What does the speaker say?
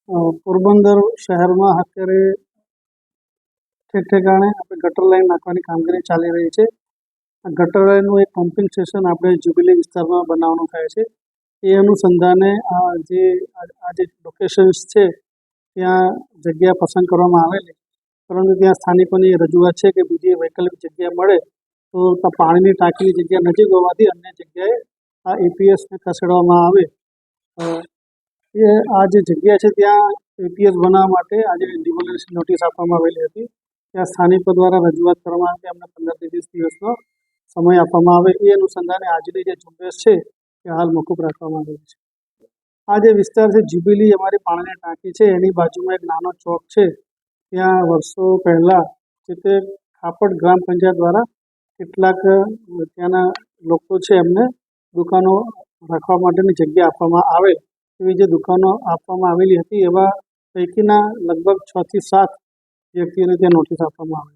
પોરબંદર શહેરમાં અત્યારે ઠેકઠેકાણે આપણે ગટર લાઈન નાખવાની કામગીરી ચાલી રહી છે. આ ગટર લાઈનનું એક પમ્પિંગ સ્ટેશન આપણે જ્યુબિલી વિસ્તારમાં બનાવવાનું થાય છે. એ અનુસંધાને આ જે લોકેશન્સ છે ત્યાં જગ્યા પસંદ કરવામાં આવેલી, પરંતુ ત્યાં સ્થાનિકોની રજૂઆત છે કે બીજી વૈકલ્પિક જગ્યા મળે તો પાણીની ટાંકીની જગ્યા નજીક હોવાથી અન્ય જગ્યાએ આ એપીએસને ખસેડવામાં આવે. આ જે જગ્યા છે ત્યાં એપીએસ બનાવવા માટે આજે ડિમોલિશન નોટિસ આપવામાં આવેલી હતી. ત્યાં સ્થાનિકો દ્વારા રજૂઆત કરવામાં આવી કે અમને 15-20 દિવસનો સમય આપવામાં આવે. એ અનુસંધાને આજની જે ઝુંબેશ છે તે હાલ મોકૂફ રાખવામાં આવેલી છે. આ જે વિસ્તાર છે જ્યુબિલી, અમારી પાણીની ટાંકી છે એની બાજુમાં એક નાનો ચોક છે. ત્યાં વર્ષો પહેલાં જે તે ખાપડ ગ્રામ પંચાયત દ્વારા કેટલાક ત્યાંના લોકો છે એમને દુકાનો રાખવા માટેની જગ્યા આપવામાં આવે એવી જે દુકાનો આપવામાં આવેલી હતી, એવા પૈકીના લગભગ 6 થી 7 વ્યક્તિઓને ત્યાં નોટિસ આપવામાં આવે.